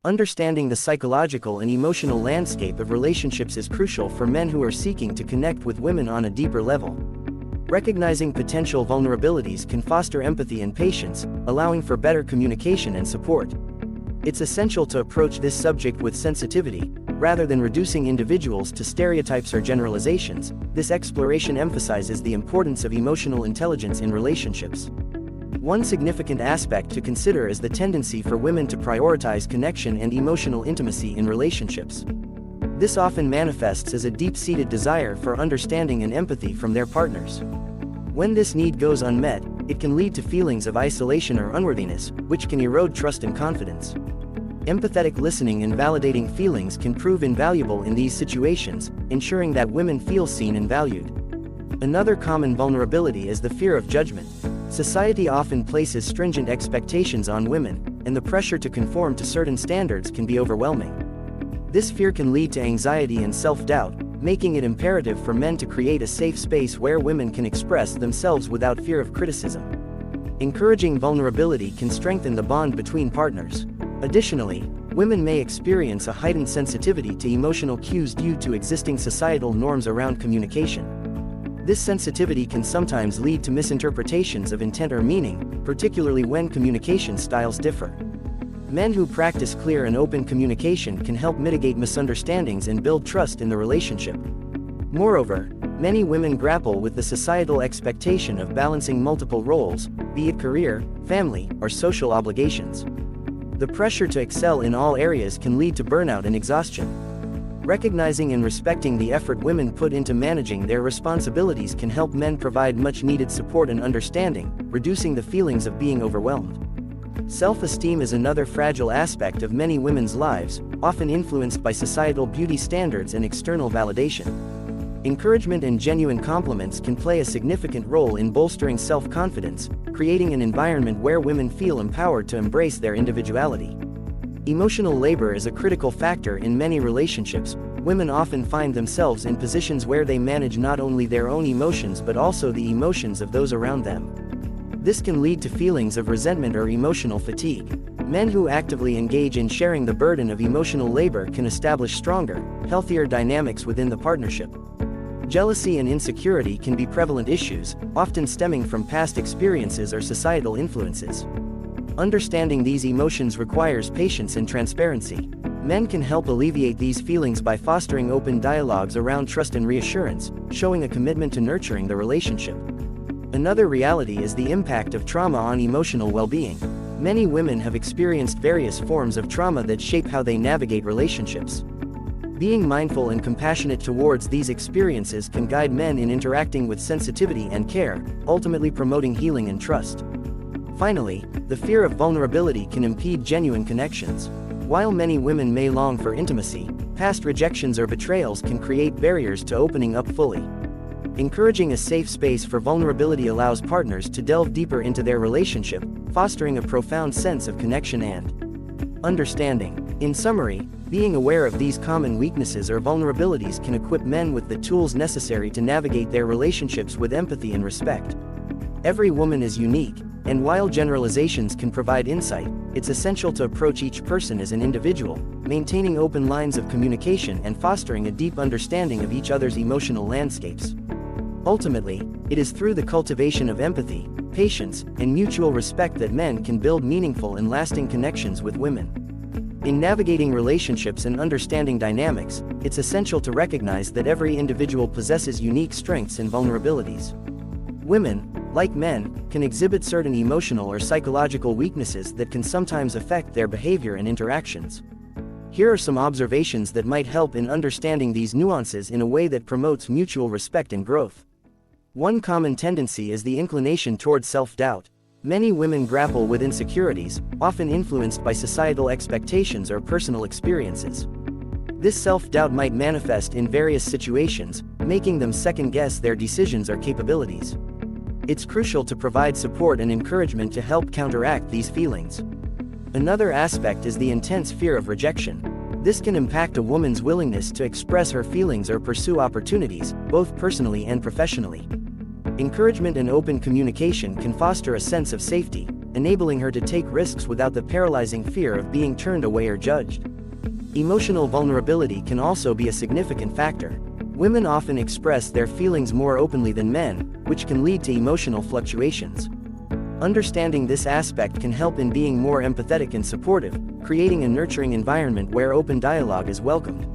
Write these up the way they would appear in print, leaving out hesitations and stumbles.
Understanding the psychological and emotional landscape of relationships is crucial for men who are seeking to connect with women on a deeper level. Recognizing potential vulnerabilities can foster empathy and patience, allowing for better communication and support. It's essential to approach this subject with sensitivity, rather than reducing individuals to stereotypes or generalizations. This exploration emphasizes the importance of emotional intelligence in relationships. One significant aspect to consider is the tendency for women to prioritize connection and emotional intimacy in relationships. This often manifests as a deep-seated desire for understanding and empathy from their partners. When this need goes unmet, it can lead to feelings of isolation or unworthiness, which can erode trust and confidence. Empathetic listening and validating feelings can prove invaluable in these situations, ensuring that women feel seen and valued. Another common vulnerability is the fear of judgment. Society often places stringent expectations on women, and the pressure to conform to certain standards can be overwhelming. This fear can lead to anxiety and self-doubt, making it imperative for men to create a safe space where women can express themselves without fear of criticism. Encouraging vulnerability can strengthen the bond between partners. Additionally, women may experience a heightened sensitivity to emotional cues due to existing societal norms around communication. This sensitivity can sometimes lead to misinterpretations of intent or meaning, particularly when communication styles differ. Men who practice clear and open communication can help mitigate misunderstandings and build trust in the relationship. Moreover, many women grapple with the societal expectation of balancing multiple roles, be it career, family, or social obligations. The pressure to excel in all areas can lead to burnout and exhaustion. Recognizing and respecting the effort women put into managing their responsibilities can help men provide much-needed support and understanding, reducing the feelings of being overwhelmed. Self-esteem is another fragile aspect of many women's lives, often influenced by societal beauty standards and external validation. Encouragement and genuine compliments can play a significant role in bolstering self-confidence, creating an environment where women feel empowered to embrace their individuality. Emotional labor is a critical factor in many relationships. Women often find themselves in positions where they manage not only their own emotions but also the emotions of those around them. This can lead to feelings of resentment or emotional fatigue. Men who actively engage in sharing the burden of emotional labor can establish stronger, healthier dynamics within the partnership. Jealousy and insecurity can be prevalent issues, often stemming from past experiences or societal influences. Understanding these emotions requires patience and transparency. Men can help alleviate these feelings by fostering open dialogues around trust and reassurance, showing a commitment to nurturing the relationship. Another reality is the impact of trauma on emotional well-being. Many women have experienced various forms of trauma that shape how they navigate relationships. Being mindful and compassionate towards these experiences can guide men in interacting with sensitivity and care, ultimately promoting healing and trust. Finally, the fear of vulnerability can impede genuine connections. While many women may long for intimacy, past rejections or betrayals can create barriers to opening up fully. Encouraging a safe space for vulnerability allows partners to delve deeper into their relationship, fostering a profound sense of connection and understanding. In summary, being aware of these common weaknesses or vulnerabilities can equip men with the tools necessary to navigate their relationships with empathy and respect. Every woman is unique, and while generalizations can provide insight, it's essential to approach each person as an individual, maintaining open lines of communication and fostering a deep understanding of each other's emotional landscapes. Ultimately, it is through the cultivation of empathy, patience, and mutual respect that men can build meaningful and lasting connections with women. In navigating relationships and understanding dynamics, it's essential to recognize that every individual possesses unique strengths and vulnerabilities. Women, like men, can exhibit certain emotional or psychological weaknesses that can sometimes affect their behavior and interactions. Here are some observations that might help in understanding these nuances in a way that promotes mutual respect and growth. One common tendency is the inclination toward self-doubt. Many women grapple with insecurities, often influenced by societal expectations or personal experiences. This self-doubt might manifest in various situations, making them second-guess their decisions or capabilities. It's crucial to provide support and encouragement to help counteract these feelings. Another aspect is the intense fear of rejection. This can impact a woman's willingness to express her feelings or pursue opportunities, both personally and professionally. Encouragement and open communication can foster a sense of safety, enabling her to take risks without the paralyzing fear of being turned away or judged. Emotional vulnerability can also be a significant factor. Women often express their feelings more openly than men, which can lead to emotional fluctuations. Understanding this aspect can help in being more empathetic and supportive, creating a nurturing environment where open dialogue is welcomed.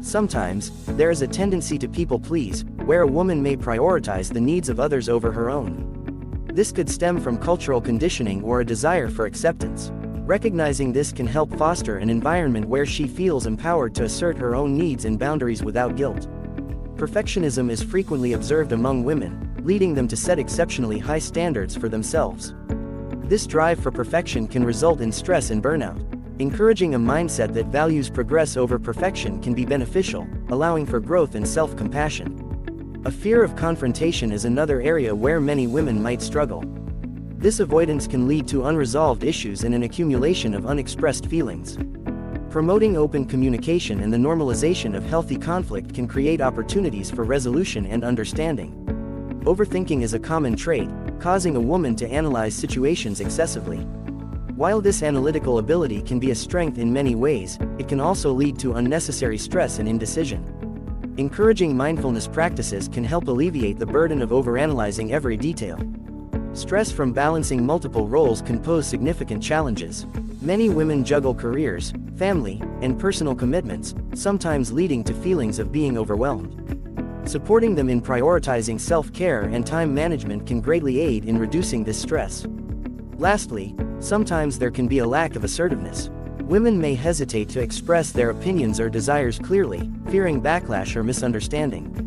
Sometimes, there is a tendency to people-please, where a woman may prioritize the needs of others over her own. This could stem from cultural conditioning or a desire for acceptance. Recognizing this can help foster an environment where she feels empowered to assert her own needs and boundaries without guilt. Perfectionism is frequently observed among women, leading them to set exceptionally high standards for themselves. This drive for perfection can result in stress and burnout. Encouraging a mindset that values progress over perfection can be beneficial, allowing for growth and self-compassion. A fear of confrontation is another area where many women might struggle. This avoidance can lead to unresolved issues and an accumulation of unexpressed feelings. Promoting open communication and the normalization of healthy conflict can create opportunities for resolution and understanding. Overthinking is a common trait, causing a woman to analyze situations excessively. While this analytical ability can be a strength in many ways, it can also lead to unnecessary stress and indecision. Encouraging mindfulness practices can help alleviate the burden of overanalyzing every detail. Stress from balancing multiple roles can pose significant challenges. Many women juggle careers, family, and personal commitments, sometimes leading to feelings of being overwhelmed. Supporting them in prioritizing self-care and time management can greatly aid in reducing this stress. Lastly, sometimes there can be a lack of assertiveness. Women may hesitate to express their opinions or desires clearly, fearing backlash or misunderstanding.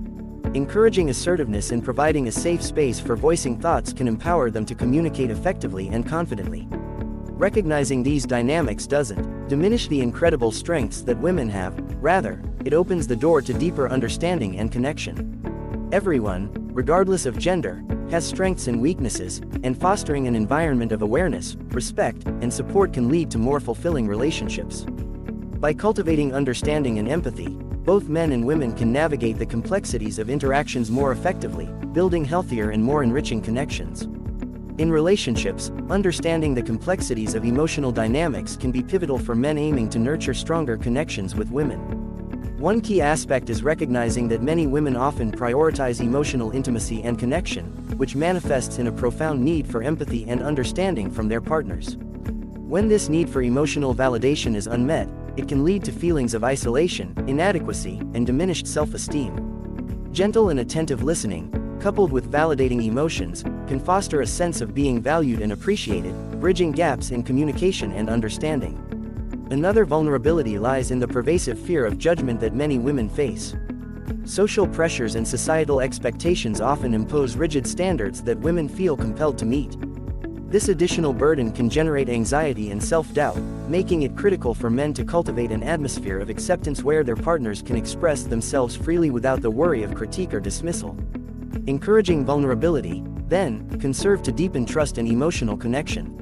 Encouraging assertiveness and providing a safe space for voicing thoughts can empower them to communicate effectively and confidently. Recognizing these dynamics doesn't diminish the incredible strengths that women have, rather, it opens the door to deeper understanding and connection. Everyone, regardless of gender, has strengths and weaknesses, and fostering an environment of awareness, respect, and support can lead to more fulfilling relationships. By cultivating understanding and empathy, both men and women can navigate the complexities of interactions more effectively, building healthier and more enriching connections. In relationships, understanding the complexities of emotional dynamics can be pivotal for men aiming to nurture stronger connections with women. One key aspect is recognizing that many women often prioritize emotional intimacy and connection, which manifests in a profound need for empathy and understanding from their partners. When this need for emotional validation is unmet, it can lead to feelings of isolation, inadequacy, and diminished self-esteem. Gentle and attentive listening, coupled with validating emotions, can foster a sense of being valued and appreciated, bridging gaps in communication and understanding. Another vulnerability lies in the pervasive fear of judgment that many women face. Social pressures and societal expectations often impose rigid standards that women feel compelled to meet. This additional burden can generate anxiety and self-doubt, making it critical for men to cultivate an atmosphere of acceptance where their partners can express themselves freely without the worry of critique or dismissal. Encouraging vulnerability, then, can serve to deepen trust and emotional connection.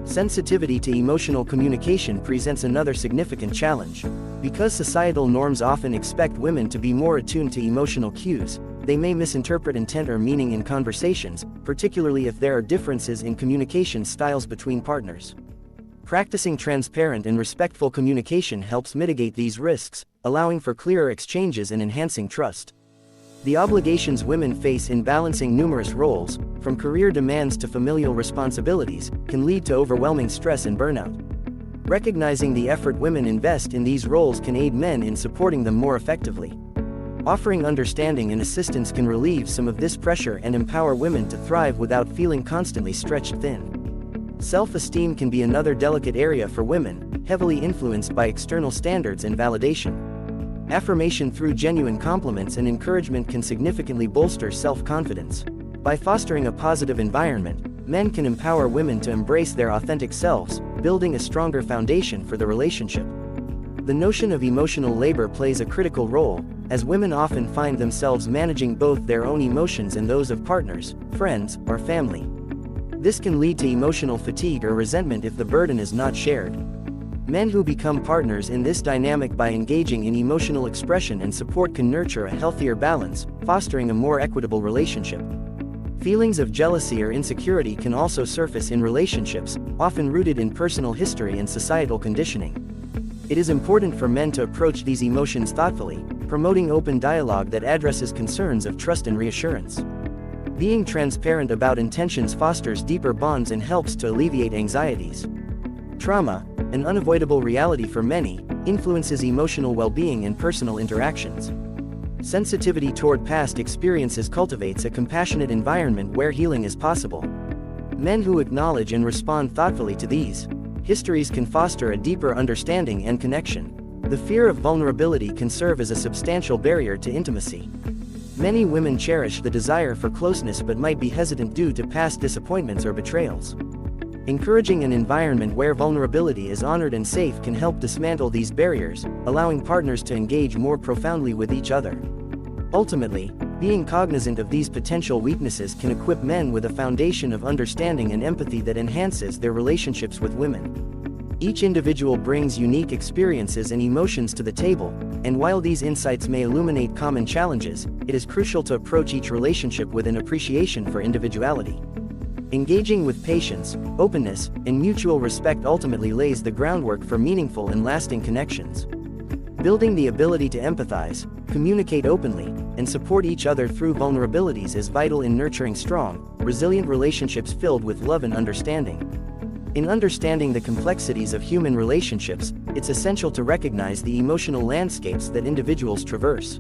Sensitivity to emotional communication presents another significant challenge. Because societal norms often expect women to be more attuned to emotional cues, they may misinterpret intent or meaning in conversations, particularly if there are differences in communication styles between partners. Practicing transparent and respectful communication helps mitigate these risks, allowing for clearer exchanges and enhancing trust. The obligations women face in balancing numerous roles, from career demands to familial responsibilities, can lead to overwhelming stress and burnout. Recognizing the effort women invest in these roles can aid men in supporting them more effectively. Offering understanding and assistance can relieve some of this pressure and empower women to thrive without feeling constantly stretched thin. Self-esteem can be another delicate area for women, heavily influenced by external standards and validation. Affirmation through genuine compliments and encouragement can significantly bolster self-confidence. By fostering a positive environment, men can empower women to embrace their authentic selves, building a stronger foundation for the relationship. The notion of emotional labor plays a critical role, as women often find themselves managing both their own emotions and those of partners, friends, or family. This can lead to emotional fatigue or resentment if the burden is not shared. Men who become partners in this dynamic by engaging in emotional expression and support can nurture a healthier balance, fostering a more equitable relationship. Feelings of jealousy or insecurity can also surface in relationships, often rooted in personal history and societal conditioning. It is important for men to approach these emotions thoughtfully, promoting open dialogue that addresses concerns of trust and reassurance. Being transparent about intentions fosters deeper bonds and helps to alleviate anxieties. Trauma, an unavoidable reality for many, influences emotional well-being and personal interactions. Sensitivity toward past experiences cultivates a compassionate environment where healing is possible. Men who acknowledge and respond thoughtfully to these histories can foster a deeper understanding and connection. The fear of vulnerability can serve as a substantial barrier to intimacy. Many women cherish the desire for closeness but might be hesitant due to past disappointments or betrayals. Encouraging an environment where vulnerability is honored and safe can help dismantle these barriers, allowing partners to engage more profoundly with each other. Ultimately, being cognizant of these potential weaknesses can equip men with a foundation of understanding and empathy that enhances their relationships with women. Each individual brings unique experiences and emotions to the table, and while these insights may illuminate common challenges, it is crucial to approach each relationship with an appreciation for individuality. Engaging with patience, openness, and mutual respect ultimately lays the groundwork for meaningful and lasting connections. Building the ability to empathize, communicate openly, and support each other through vulnerabilities is vital in nurturing strong, resilient relationships filled with love and understanding. In understanding the complexities of human relationships, it's essential to recognize the emotional landscapes that individuals traverse.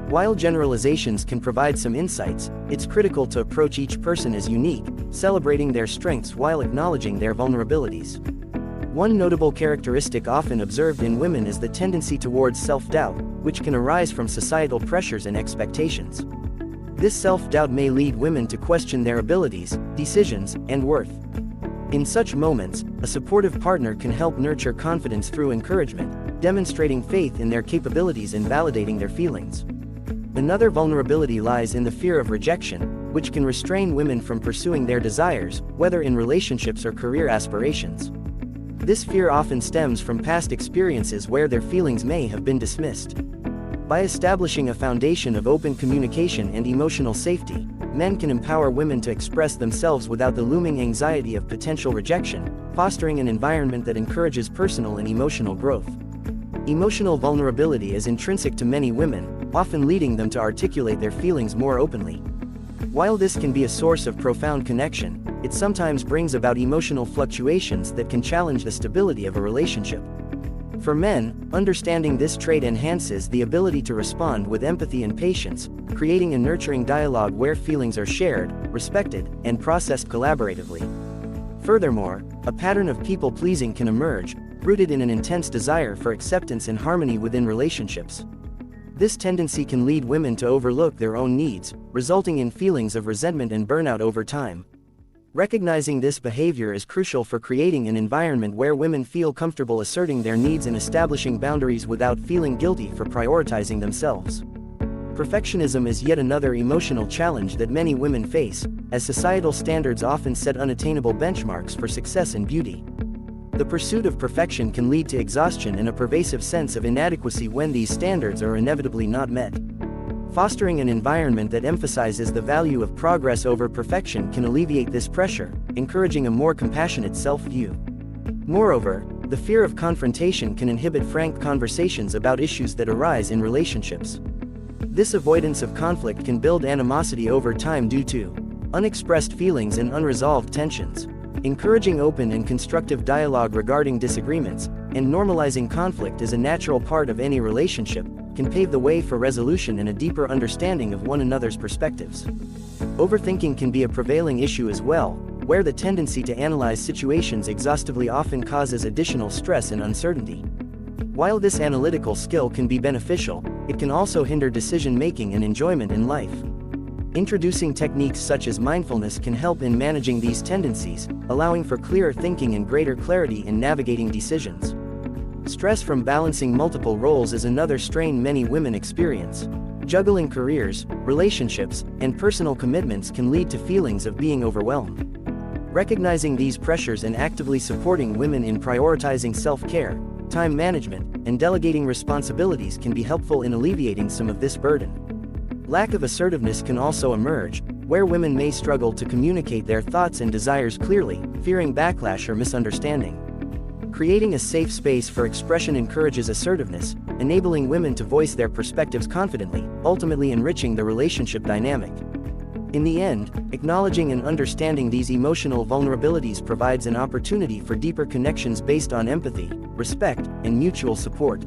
While generalizations can provide some insights, it's critical to approach each person as unique, celebrating their strengths while acknowledging their vulnerabilities. One notable characteristic often observed in women is the tendency towards self-doubt, which can arise from societal pressures and expectations. This self-doubt may lead women to question their abilities, decisions, and worth. In such moments, a supportive partner can help nurture confidence through encouragement, demonstrating faith in their capabilities and validating their feelings. Another vulnerability lies in the fear of rejection, which can restrain women from pursuing their desires, whether in relationships or career aspirations. This fear often stems from past experiences where their feelings may have been dismissed. By establishing a foundation of open communication and emotional safety, men can empower women to express themselves without the looming anxiety of potential rejection, fostering an environment that encourages personal and emotional growth. Emotional vulnerability is intrinsic to many women, often leading them to articulate their feelings more openly. While this can be a source of profound connection, it sometimes brings about emotional fluctuations that can challenge the stability of a relationship. For men, understanding this trait enhances the ability to respond with empathy and patience, creating a nurturing dialogue where feelings are shared, respected, and processed collaboratively. Furthermore, a pattern of people-pleasing can emerge, rooted in an intense desire for acceptance and harmony within relationships. This tendency can lead women to overlook their own needs, resulting in feelings of resentment and burnout over time. Recognizing this behavior is crucial for creating an environment where women feel comfortable asserting their needs and establishing boundaries without feeling guilty for prioritizing themselves. Perfectionism is yet another emotional challenge that many women face, as societal standards often set unattainable benchmarks for success and beauty. The pursuit of perfection can lead to exhaustion and a pervasive sense of inadequacy when these standards are inevitably not met. Fostering an environment that emphasizes the value of progress over perfection can alleviate this pressure, encouraging a more compassionate self-view. Moreover, the fear of confrontation can inhibit frank conversations about issues that arise in relationships. This avoidance of conflict can build animosity over time due to unexpressed feelings and unresolved tensions. Encouraging open and constructive dialogue regarding disagreements, and normalizing conflict as a natural part of any relationship, can pave the way for resolution and a deeper understanding of one another's perspectives. Overthinking can be a prevailing issue as well, where the tendency to analyze situations exhaustively often causes additional stress and uncertainty. While this analytical skill can be beneficial, it can also hinder decision-making and enjoyment in life. Introducing techniques such as mindfulness can help in managing these tendencies, allowing for clearer thinking and greater clarity in navigating decisions. Stress from balancing multiple roles is another strain many women experience. Juggling careers, relationships, and personal commitments can lead to feelings of being overwhelmed. Recognizing these pressures and actively supporting women in prioritizing self-care, time management, and delegating responsibilities can be helpful in alleviating some of this burden. Lack of assertiveness can also emerge, where women may struggle to communicate their thoughts and desires clearly, fearing backlash or misunderstanding. Creating a safe space for expression encourages assertiveness, enabling women to voice their perspectives confidently, ultimately enriching the relationship dynamic. In the end, acknowledging and understanding these emotional vulnerabilities provides an opportunity for deeper connections based on empathy, respect, and mutual support.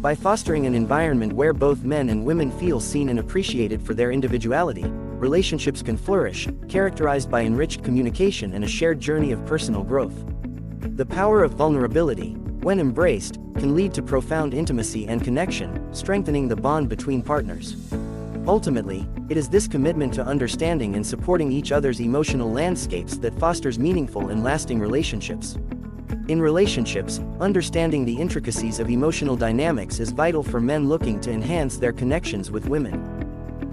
By fostering an environment where both men and women feel seen and appreciated for their individuality, relationships can flourish, characterized by enriched communication and a shared journey of personal growth. The power of vulnerability, when embraced, can lead to profound intimacy and connection, strengthening the bond between partners. Ultimately, it is this commitment to understanding and supporting each other's emotional landscapes that fosters meaningful and lasting relationships. In relationships, understanding the intricacies of emotional dynamics is vital for men looking to enhance their connections with women.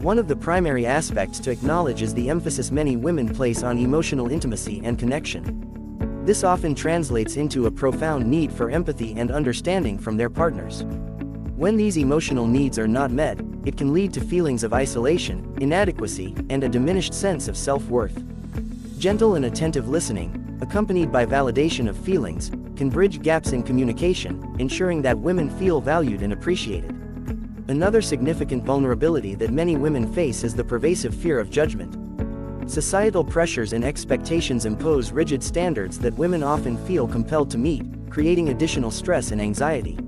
One of the primary aspects to acknowledge is the emphasis many women place on emotional intimacy and connection. This often translates into a profound need for empathy and understanding from their partners. When these emotional needs are not met, it can lead to feelings of isolation, inadequacy, and a diminished sense of self-worth. Gentle and attentive listening, accompanied by validation of feelings, can bridge gaps in communication, ensuring that women feel valued and appreciated. Another significant vulnerability that many women face is the pervasive fear of judgment. Societal pressures and expectations impose rigid standards that women often feel compelled to meet, creating additional stress and anxiety.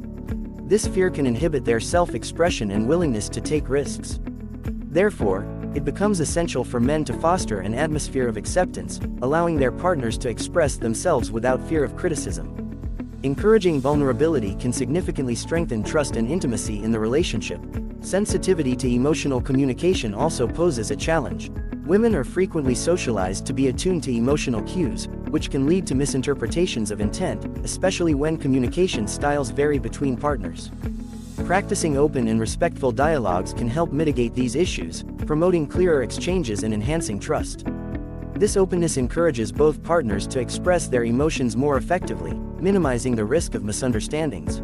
This fear can inhibit their self-expression and willingness to take risks. Therefore, it becomes essential for men to foster an atmosphere of acceptance, allowing their partners to express themselves without fear of criticism. Encouraging vulnerability can significantly strengthen trust and intimacy in the relationship. Sensitivity to emotional communication also poses a challenge. Women are frequently socialized to be attuned to emotional cues, which can lead to misinterpretations of intent, especially when communication styles vary between partners. Practicing open and respectful dialogues can help mitigate these issues, promoting clearer exchanges and enhancing trust. This openness encourages both partners to express their emotions more effectively, minimizing the risk of misunderstandings.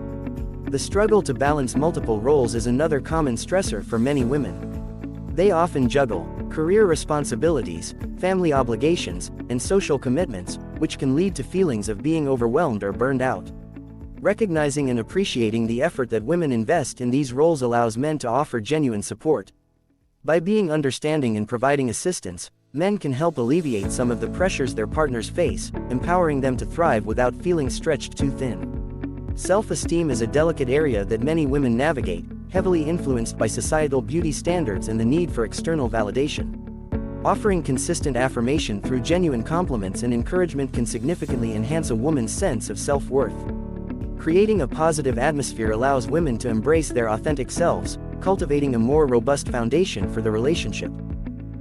The struggle to balance multiple roles is another common stressor for many women. They often juggle career responsibilities, family obligations, and social commitments, which can lead to feelings of being overwhelmed or burned out. Recognizing and appreciating the effort that women invest in these roles allows men to offer genuine support. By being understanding and providing assistance, men can help alleviate some of the pressures their partners face, empowering them to thrive without feeling stretched too thin. Self-esteem is a delicate area that many women navigate, heavily influenced by societal beauty standards and the need for external validation. Offering consistent affirmation through genuine compliments and encouragement can significantly enhance a woman's sense of self-worth. Creating a positive atmosphere allows women to embrace their authentic selves, cultivating a more robust foundation for the relationship.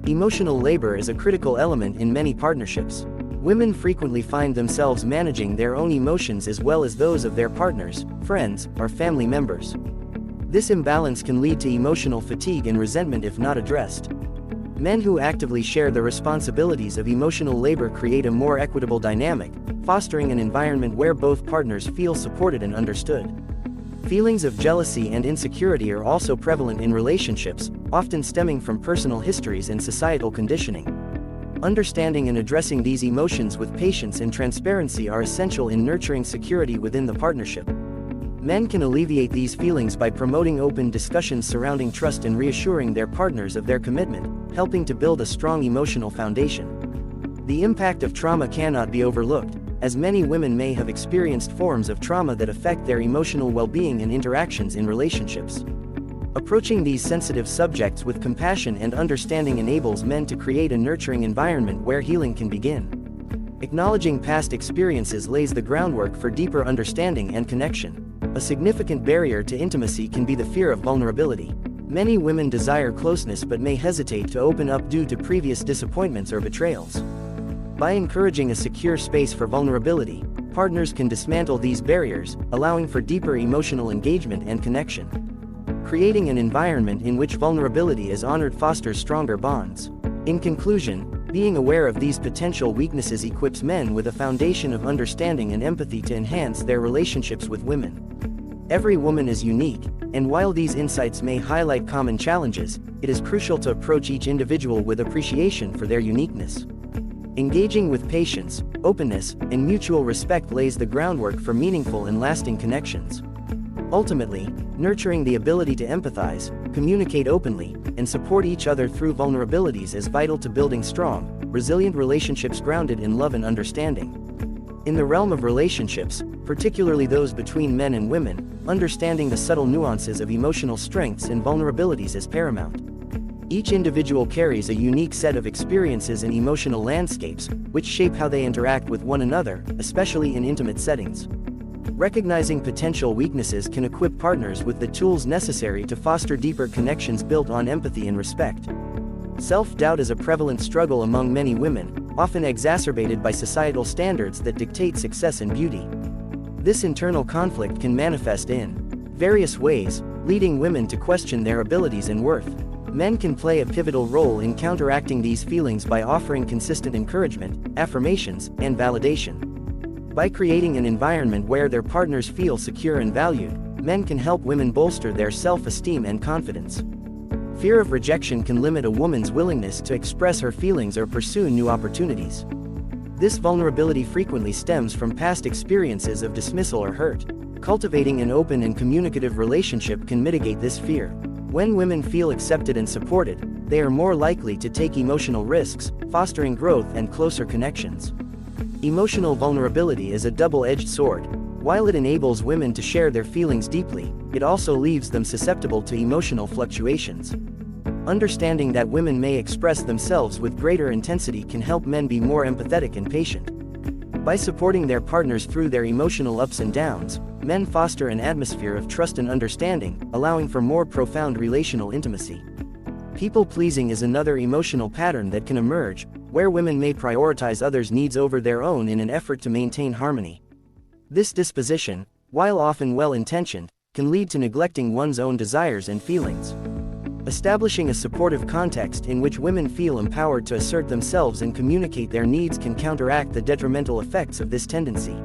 Emotional labor is a critical element in many partnerships. Women frequently find themselves managing their own emotions as well as those of their partners, friends, or family members. This imbalance can lead to emotional fatigue and resentment if not addressed. Men who actively share the responsibilities of emotional labor create a more equitable dynamic, fostering an environment where both partners feel supported and understood. Feelings of jealousy and insecurity are also prevalent in relationships, often stemming from personal histories and societal conditioning. Understanding and addressing these emotions with patience and transparency are essential in nurturing security within the partnership. Men can alleviate these feelings by promoting open discussions surrounding trust and reassuring their partners of their commitment, helping to build a strong emotional foundation. The impact of trauma cannot be overlooked, as many women may have experienced forms of trauma that affect their emotional well-being and interactions in relationships. Approaching these sensitive subjects with compassion and understanding enables men to create a nurturing environment where healing can begin. Acknowledging past experiences lays the groundwork for deeper understanding and connection. A significant barrier to intimacy can be the fear of vulnerability. Many women desire closeness but may hesitate to open up due to previous disappointments or betrayals. By encouraging a secure space for vulnerability, partners can dismantle these barriers, allowing for deeper emotional engagement and connection. Creating an environment in which vulnerability is honored fosters stronger bonds. In conclusion, being aware of these potential weaknesses equips men with a foundation of understanding and empathy to enhance their relationships with women. Every woman is unique, And while these insights may highlight common challenges, it is crucial to approach each individual with appreciation for their uniqueness. Engaging with patience, openness, and mutual respect lays the groundwork for meaningful and lasting connections. Ultimately, nurturing the ability to empathize, communicate openly, and support each other through vulnerabilities is vital to building strong, resilient relationships grounded in love and understanding. In the realm of relationships, particularly those between men and women, understanding the subtle nuances of emotional strengths and vulnerabilities is paramount. Each individual carries a unique set of experiences and emotional landscapes, which shape how they interact with one another, especially in intimate settings. Recognizing potential weaknesses can equip partners with the tools necessary to foster deeper connections built on empathy and respect. Self-doubt is a prevalent struggle among many women, often exacerbated by societal standards that dictate success and beauty. This internal conflict can manifest in various ways, leading women to question their abilities and worth. Men can play a pivotal role in counteracting these feelings by offering consistent encouragement, affirmations, and validation. By creating an environment where their partners feel secure and valued, men can help women bolster their self-esteem and confidence. Fear of rejection can limit a woman's willingness to express her feelings or pursue new opportunities. This vulnerability frequently stems from past experiences of dismissal or hurt. Cultivating an open and communicative relationship can mitigate this fear. When women feel accepted and supported, they are more likely to take emotional risks, fostering growth and closer connections. Emotional vulnerability is a double-edged sword. While it enables women to share their feelings deeply, it also leaves them susceptible to emotional fluctuations. Understanding that women may express themselves with greater intensity can help men be more empathetic and patient. By supporting their partners through their emotional ups and downs, men foster an atmosphere of trust and understanding, allowing for more profound relational intimacy. People-pleasing is another emotional pattern that can emerge, where women may prioritize others' needs over their own in an effort to maintain harmony. This disposition, while often well-intentioned, can lead to neglecting one's own desires and feelings. Establishing a supportive context in which women feel empowered to assert themselves and communicate their needs can counteract the detrimental effects of this tendency.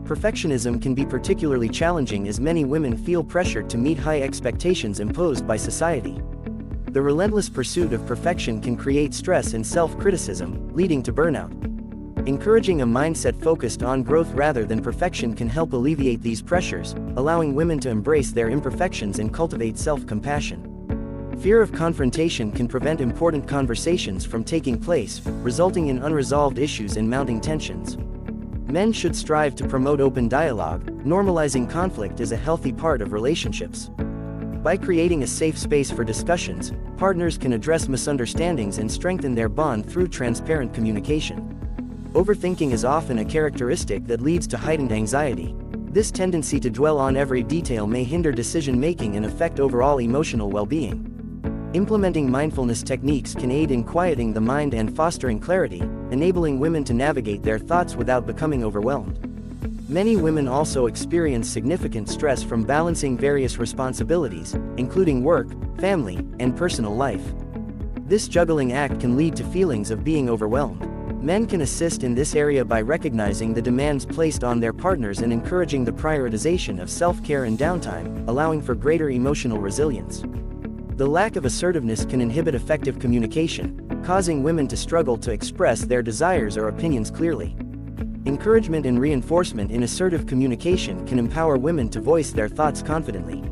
Perfectionism can be particularly challenging as many women feel pressured to meet high expectations imposed by society. The relentless pursuit of perfection can create stress and self-criticism, leading to burnout. Encouraging a mindset focused on growth rather than perfection can help alleviate these pressures, allowing women to embrace their imperfections and cultivate self-compassion. Fear of confrontation can prevent important conversations from taking place, resulting in unresolved issues and mounting tensions. Men should strive to promote open dialogue. Normalizing conflict is a healthy part of relationships. By creating a safe space for discussions, partners can address misunderstandings and strengthen their bond through transparent communication. Overthinking is often a characteristic that leads to heightened anxiety. This tendency to dwell on every detail may hinder decision-making and affect overall emotional well-being. Implementing mindfulness techniques can aid in quieting the mind and fostering clarity, enabling women to navigate their thoughts without becoming overwhelmed. Many women also experience significant stress from balancing various responsibilities, including work, family, and personal life. This juggling act can lead to feelings of being overwhelmed. Men can assist in this area by recognizing the demands placed on their partners and encouraging the prioritization of self-care and downtime, allowing for greater emotional resilience. The lack of assertiveness can inhibit effective communication, causing women to struggle to express their desires or opinions clearly. Encouragement and reinforcement in assertive communication can empower women to voice their thoughts confidently.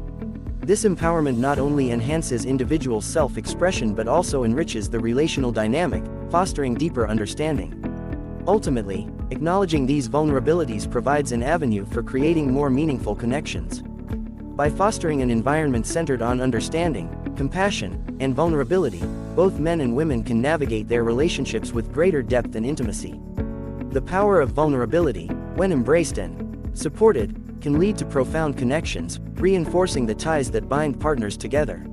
This empowerment not only enhances individual self-expression but also enriches the relational dynamic, fostering deeper understanding. Ultimately, acknowledging these vulnerabilities provides an avenue for creating more meaningful connections. By fostering an environment centered on understanding, compassion, and vulnerability, both men and women can navigate their relationships with greater depth and intimacy. The power of vulnerability, when embraced and supported, can lead to profound connections, reinforcing the ties that bind partners together.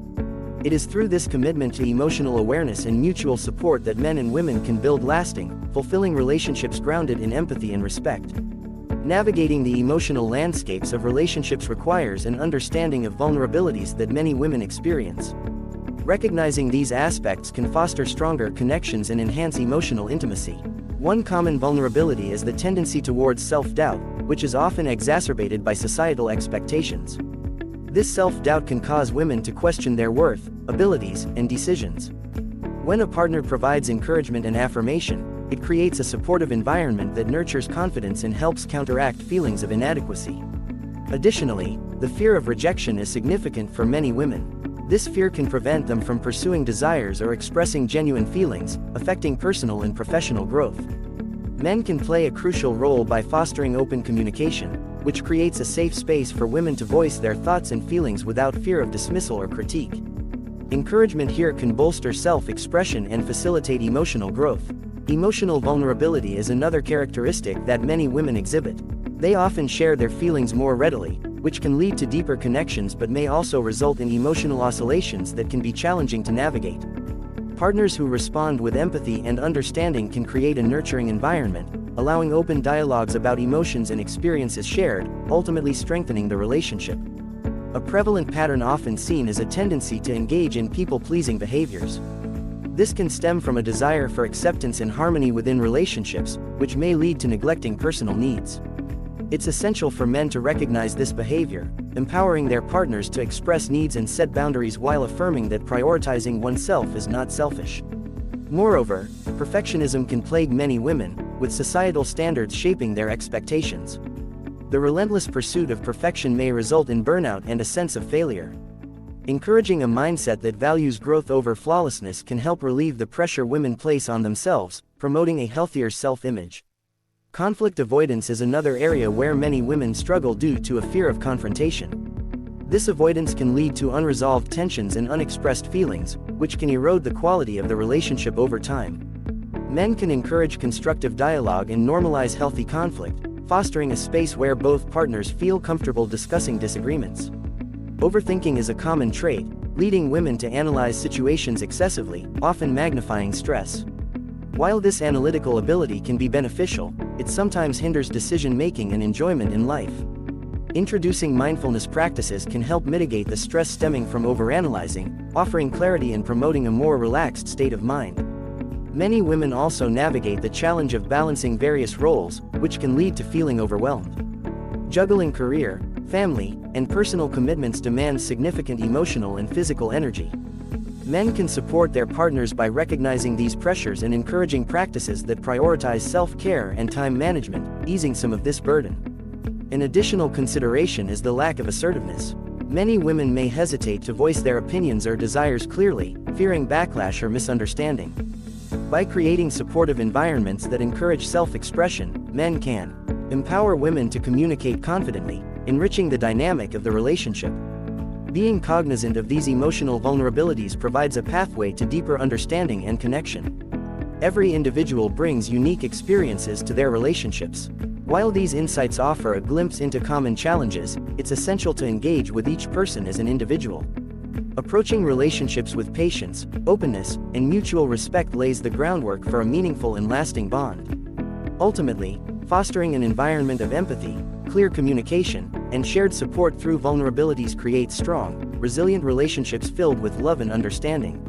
It is through this commitment to emotional awareness and mutual support that men and women can build lasting, fulfilling relationships grounded in empathy and respect. Navigating the emotional landscapes of relationships requires an understanding of vulnerabilities that many women experience. Recognizing these aspects can foster stronger connections and enhance emotional intimacy. One common vulnerability is the tendency towards self-doubt, which is often exacerbated by societal expectations. This self-doubt can cause women to question their worth, abilities, and decisions. When a partner provides encouragement and affirmation, it creates a supportive environment that nurtures confidence and helps counteract feelings of inadequacy. Additionally, the fear of rejection is significant for many women. This fear can prevent them from pursuing desires or expressing genuine feelings, affecting personal and professional growth. Men can play a crucial role by fostering open communication, which creates a safe space for women to voice their thoughts and feelings without fear of dismissal or critique. Encouragement here can bolster self-expression and facilitate emotional growth. Emotional vulnerability is another characteristic that many women exhibit. They often share their feelings more readily, which can lead to deeper connections but may also result in emotional oscillations that can be challenging to navigate. Partners who respond with empathy and understanding can create a nurturing environment, allowing open dialogues about emotions and experiences shared, ultimately strengthening the relationship. A prevalent pattern often seen is a tendency to engage in people-pleasing behaviors. This can stem from a desire for acceptance and harmony within relationships, which may lead to neglecting personal needs. It's essential for men to recognize this behavior, empowering their partners to express needs and set boundaries while affirming that prioritizing oneself is not selfish. Moreover, perfectionism can plague many women, with societal standards shaping their expectations. The relentless pursuit of perfection may result in burnout and a sense of failure. Encouraging a mindset that values growth over flawlessness can help relieve the pressure women place on themselves, promoting a healthier self-image. Conflict avoidance is another area where many women struggle due to a fear of confrontation. This avoidance can lead to unresolved tensions and unexpressed feelings, which can erode the quality of the relationship over time. Men can encourage constructive dialogue and normalize healthy conflict, fostering a space where both partners feel comfortable discussing disagreements. Overthinking is a common trait, leading women to analyze situations excessively, often magnifying stress. While this analytical ability can be beneficial, it sometimes hinders decision-making and enjoyment in life. Introducing mindfulness practices can help mitigate the stress stemming from overanalyzing, offering clarity and promoting a more relaxed state of mind. Many women also navigate the challenge of balancing various roles, which can lead to feeling overwhelmed. Juggling career, family, and personal commitments demands significant emotional and physical energy. Men can support their partners by recognizing these pressures and encouraging practices that prioritize self-care and time management, easing some of this burden. An additional consideration is the lack of assertiveness. Many women may hesitate to voice their opinions or desires clearly, fearing backlash or misunderstanding. By creating supportive environments that encourage self-expression, men can empower women to communicate confidently, enriching the dynamic of the relationship. Being cognizant of these emotional vulnerabilities provides a pathway to deeper understanding and connection. Every individual brings unique experiences to their relationships. While these insights offer a glimpse into common challenges, it's essential to engage with each person as an individual. Approaching relationships with patience, openness, and mutual respect lays the groundwork for a meaningful and lasting bond. Ultimately, fostering an environment of empathy, clear communication, and shared support through vulnerabilities creates strong, resilient relationships filled with love and understanding.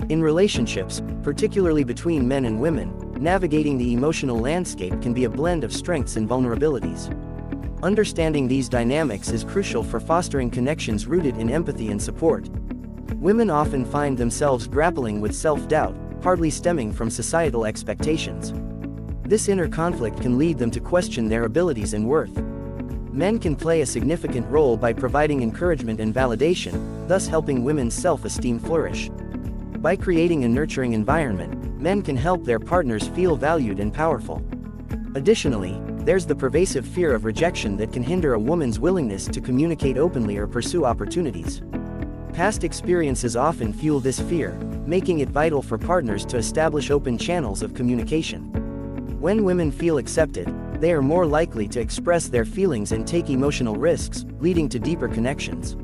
In relationships, particularly between men and women, navigating the emotional landscape can be a blend of strengths and vulnerabilities. Understanding these dynamics is crucial for fostering connections rooted in empathy and support. Women often find themselves grappling with self-doubt, partly stemming from societal expectations. This inner conflict can lead them to question their abilities and worth. Men can play a significant role by providing encouragement and validation, thus helping women's self-esteem flourish. By creating a nurturing environment, men can help their partners feel valued and powerful. Additionally, there's the pervasive fear of rejection that can hinder a woman's willingness to communicate openly or pursue opportunities. Past experiences often fuel this fear, making it vital for partners to establish open channels of communication. When women feel accepted, they are more likely to express their feelings and take emotional risks, leading to deeper connections.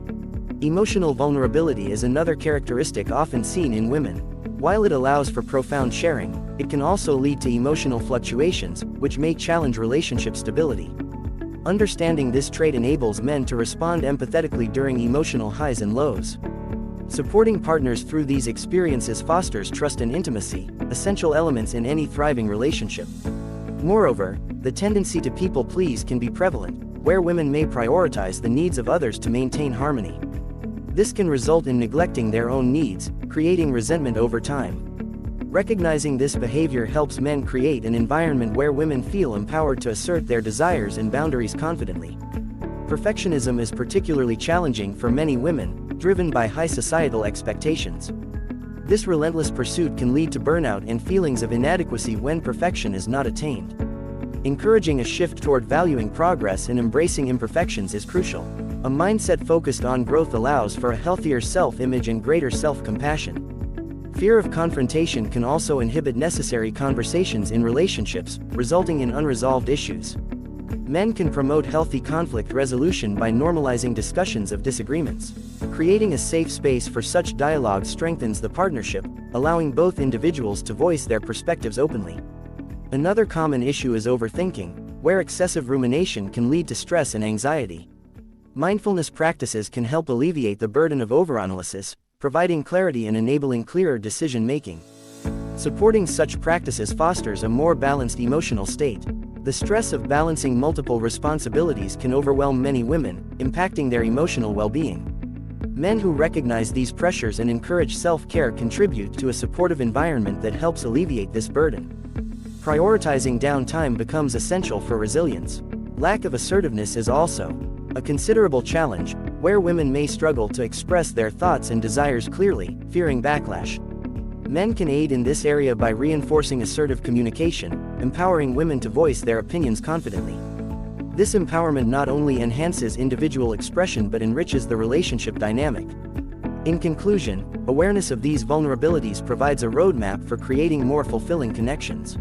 Emotional vulnerability is another characteristic often seen in women. While it allows for profound sharing, it can also lead to emotional fluctuations, which may challenge relationship stability. Understanding this trait enables men to respond empathetically during emotional highs and lows. Supporting partners through these experiences fosters trust and intimacy, essential elements in any thriving relationship. Moreover, the tendency to people please can be prevalent. where women may prioritize the needs of others to maintain harmony. This can result in neglecting their own needs, creating resentment over time. Recognizing this behavior helps men create an environment where women feel empowered to assert their desires and boundaries confidently. Perfectionism is particularly challenging for many women, driven by high societal expectations. This relentless pursuit can lead to burnout and feelings of inadequacy when perfection is not attained. Encouraging a shift toward valuing progress and embracing imperfections is crucial. A mindset focused on growth allows for a healthier self-image and greater self-compassion. Fear of confrontation can also inhibit necessary conversations in relationships, resulting in unresolved issues. Men can promote healthy conflict resolution by normalizing discussions of disagreements. Creating a safe space for such dialogue strengthens the partnership, allowing both individuals to voice their perspectives openly. Another common issue is overthinking, where excessive rumination can lead to stress and anxiety. Mindfulness practices can help alleviate the burden of overanalysis, providing clarity and enabling clearer decision-making. Supporting such practices fosters a more balanced emotional state. The stress of balancing multiple responsibilities can overwhelm many women, impacting their emotional well-being. Men who recognize these pressures and encourage self-care contribute to a supportive environment that helps alleviate this burden. Prioritizing downtime becomes essential for resilience. Lack of assertiveness is also a considerable challenge, where women may struggle to express their thoughts and desires clearly, fearing backlash. Men can aid in this area by reinforcing assertive communication, empowering women to voice their opinions confidently. This empowerment not only enhances individual expression but enriches the relationship dynamic. In conclusion, awareness of these vulnerabilities provides a roadmap for creating more fulfilling connections.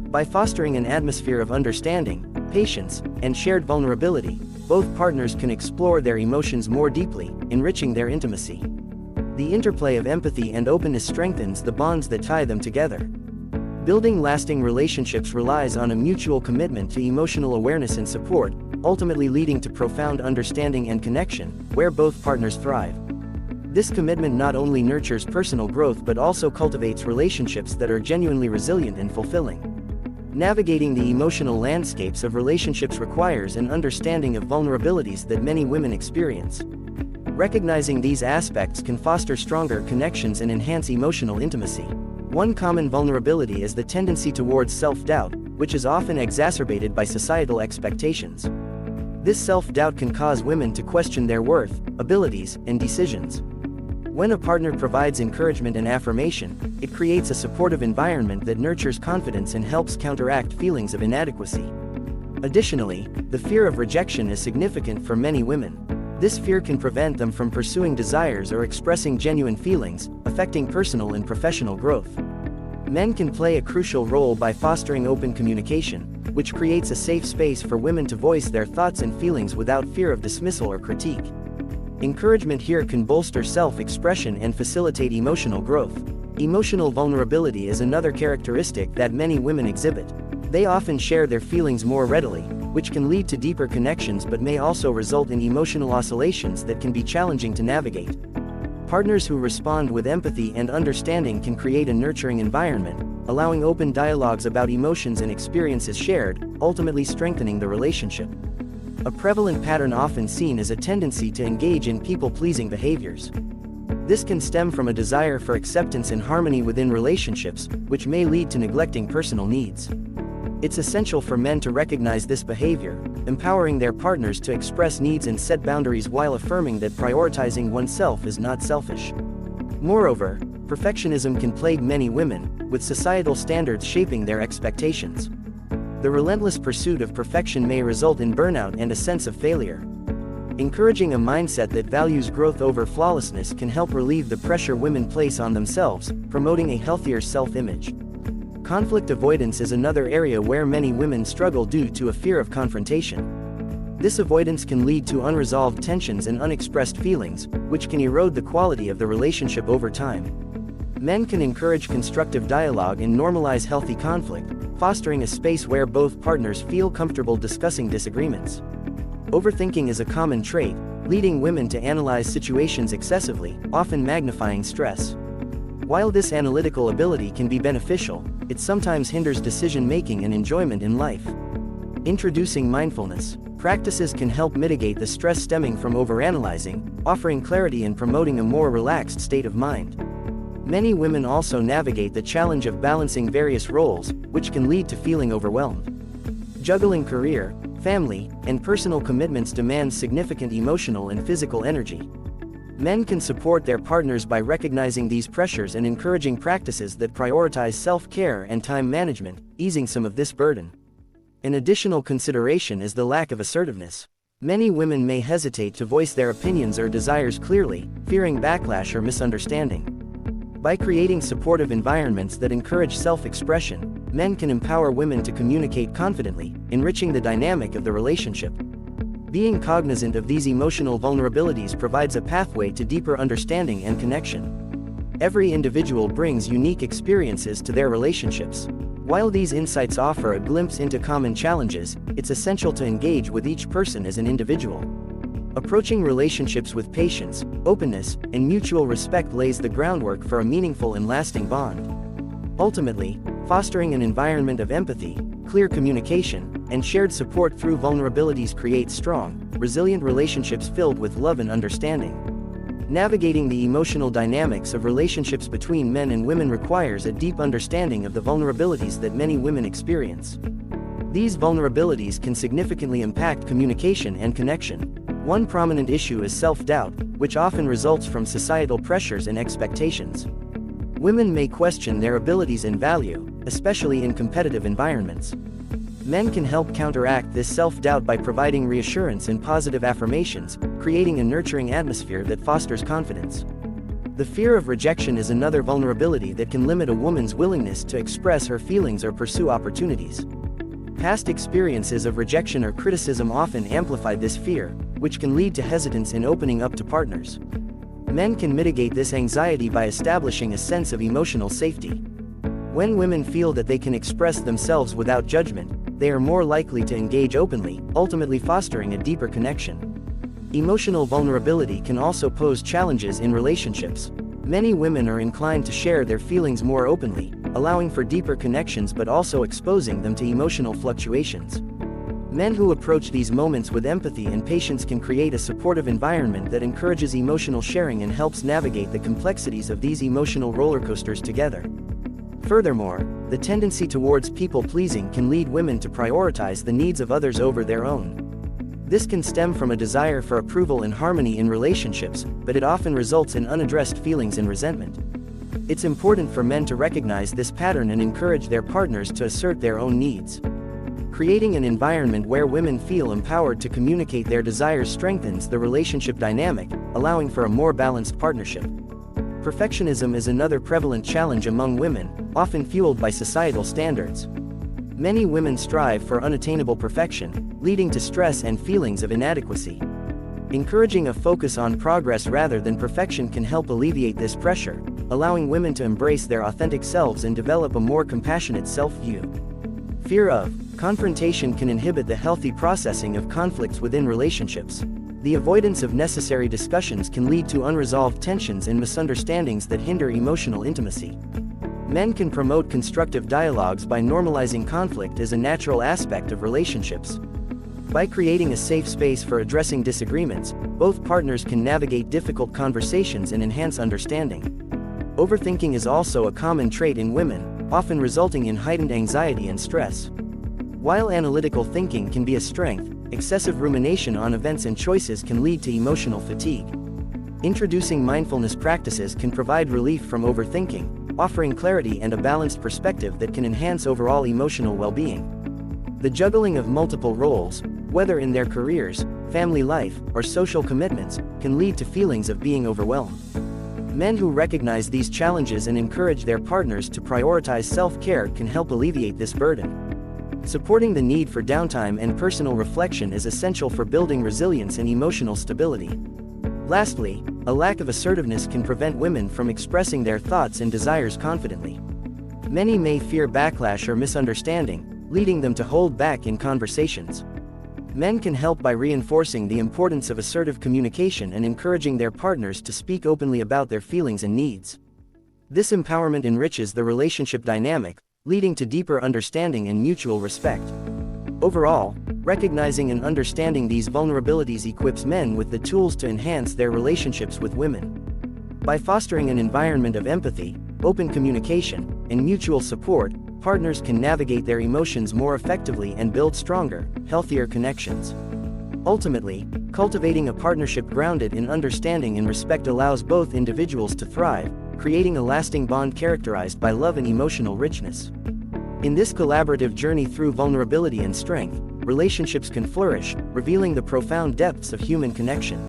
By fostering an atmosphere of understanding, patience, and shared vulnerability, both partners can explore their emotions more deeply, enriching their intimacy. The interplay of empathy and openness strengthens the bonds that tie them together. Building lasting relationships relies on a mutual commitment to emotional awareness and support, ultimately leading to profound understanding and connection, where both partners thrive. This commitment not only nurtures personal growth but also cultivates relationships that are genuinely resilient and fulfilling. Navigating the emotional landscapes of relationships requires an understanding of vulnerabilities that many women experience. Recognizing these aspects can foster stronger connections and enhance emotional intimacy. One common vulnerability is the tendency towards self-doubt, which is often exacerbated by societal expectations. This self-doubt can cause women to question their worth, abilities, and decisions. When a partner provides encouragement and affirmation, it creates a supportive environment that nurtures confidence and helps counteract feelings of inadequacy. Additionally, the fear of rejection is significant for many women. This fear can prevent them from pursuing desires or expressing genuine feelings, affecting personal and professional growth. Men can play a crucial role by fostering open communication, which creates a safe space for women to voice their thoughts and feelings without fear of dismissal or critique. Encouragement here can bolster self-expression and facilitate emotional growth. Emotional vulnerability is another characteristic that many women exhibit. They often share their feelings more readily, which can lead to deeper connections but may also result in emotional oscillations that can be challenging to navigate. Partners who respond with empathy and understanding can create a nurturing environment, allowing open dialogues about emotions and experiences shared, ultimately strengthening the relationship. A prevalent pattern often seen is a tendency to engage in people-pleasing behaviors. This can stem from a desire for acceptance and harmony within relationships, which may lead to neglecting personal needs. It's essential for men to recognize this behavior, empowering their partners to express needs and set boundaries while affirming that prioritizing oneself is not selfish. Moreover, perfectionism can plague many women, with societal standards shaping their expectations. The relentless pursuit of perfection may result in burnout and a sense of failure. Encouraging a mindset that values growth over flawlessness can help relieve the pressure women place on themselves, promoting a healthier self-image. Conflict avoidance is another area where many women struggle due to a fear of confrontation. This avoidance can lead to unresolved tensions and unexpressed feelings, which can erode the quality of the relationship over time. Men can encourage constructive dialogue and normalize healthy conflict, fostering a space where both partners feel comfortable discussing disagreements. Overthinking is a common trait, leading women to analyze situations excessively, often magnifying stress. While this analytical ability can be beneficial, it sometimes hinders decision-making and enjoyment in life. Introducing mindfulness. Practices can help mitigate the stress stemming from overanalyzing, offering clarity and promoting a more relaxed state of mind. Many women also navigate the challenge of balancing various roles, which can lead to feeling overwhelmed. Juggling career, family, and personal commitments demands significant emotional and physical energy. Men can support their partners by recognizing these pressures and encouraging practices that prioritize self-care and time management, easing some of this burden. An additional consideration is the lack of assertiveness. Many women may hesitate to voice their opinions or desires clearly, fearing backlash or misunderstanding. By creating supportive environments that encourage self-expression, men can empower women to communicate confidently, enriching the dynamic of the relationship. Being cognizant of these emotional vulnerabilities provides a pathway to deeper understanding and connection. Every individual brings unique experiences to their relationships. While these insights offer a glimpse into common challenges, it's essential to engage with each person as an individual. Approaching relationships with patience, openness, and mutual respect lays the groundwork for a meaningful and lasting bond. Ultimately, fostering an environment of empathy, clear communication, and shared support through vulnerabilities creates strong, resilient relationships filled with love and understanding. Navigating the emotional dynamics of relationships between men and women requires a deep understanding of the vulnerabilities that many women experience. These vulnerabilities can significantly impact communication and connection. One prominent issue is self-doubt, which often results from societal pressures and expectations. Women may question their abilities and value, especially in competitive environments. Men can help counteract this self-doubt by providing reassurance and positive affirmations, creating a nurturing atmosphere that fosters confidence. The fear of rejection is another vulnerability that can limit a woman's willingness to express her feelings or pursue opportunities. Past experiences of rejection or criticism often amplify this fear, which can lead to hesitance in opening up to partners. Men can mitigate this anxiety by establishing a sense of emotional safety. When women feel that they can express themselves without judgment, they are more likely to engage openly, ultimately fostering a deeper connection. Emotional vulnerability can also pose challenges in relationships. Many women are inclined to share their feelings more openly, allowing for deeper connections but also exposing them to emotional fluctuations. Men who approach these moments with empathy and patience can create a supportive environment that encourages emotional sharing and helps navigate the complexities of these emotional rollercoasters together. Furthermore, the tendency towards people-pleasing can lead women to prioritize the needs of others over their own. This can stem from a desire for approval and harmony in relationships, but it often results in unaddressed feelings and resentment. It's important for men to recognize this pattern and encourage their partners to assert their own needs. Creating an environment where women feel empowered to communicate their desires strengthens the relationship dynamic, allowing for a more balanced partnership. Perfectionism is another prevalent challenge among women, often fueled by societal standards. Many women strive for unattainable perfection, leading to stress and feelings of inadequacy. Encouraging a focus on progress rather than perfection can help alleviate this pressure, allowing women to embrace their authentic selves and develop a more compassionate self-view. Fear of confrontation can inhibit the healthy processing of conflicts within relationships. The avoidance of necessary discussions can lead to unresolved tensions and misunderstandings that hinder emotional intimacy. Men can promote constructive dialogues by normalizing conflict as a natural aspect of relationships. By creating a safe space for addressing disagreements, both partners can navigate difficult conversations and enhance understanding. Overthinking is also a common trait in women, often resulting in heightened anxiety and stress. While analytical thinking can be a strength, excessive rumination on events and choices can lead to emotional fatigue. Introducing mindfulness practices can provide relief from overthinking, offering clarity and a balanced perspective that can enhance overall emotional well-being. The juggling of multiple roles, whether in their careers, family life, or social commitments, can lead to feelings of being overwhelmed. Men who recognize these challenges and encourage their partners to prioritize self-care can help alleviate this burden. Supporting the need for downtime and personal reflection is essential for building resilience and emotional stability. Lastly, a lack of assertiveness can prevent women from expressing their thoughts and desires confidently. Many may fear backlash or misunderstanding, leading them to hold back in conversations. Men can help by reinforcing the importance of assertive communication and encouraging their partners to speak openly about their feelings and needs. This empowerment enriches the relationship dynamic, leading to deeper understanding and mutual respect. Overall, recognizing and understanding these vulnerabilities equips men with the tools to enhance their relationships with women. By fostering an environment of empathy, open communication, and mutual support, partners can navigate their emotions more effectively and build stronger, healthier connections. Ultimately, cultivating a partnership grounded in understanding and respect allows both individuals to thrive, creating a lasting bond characterized by love and emotional richness. In this collaborative journey through vulnerability and strength, relationships can flourish, revealing the profound depths of human connection.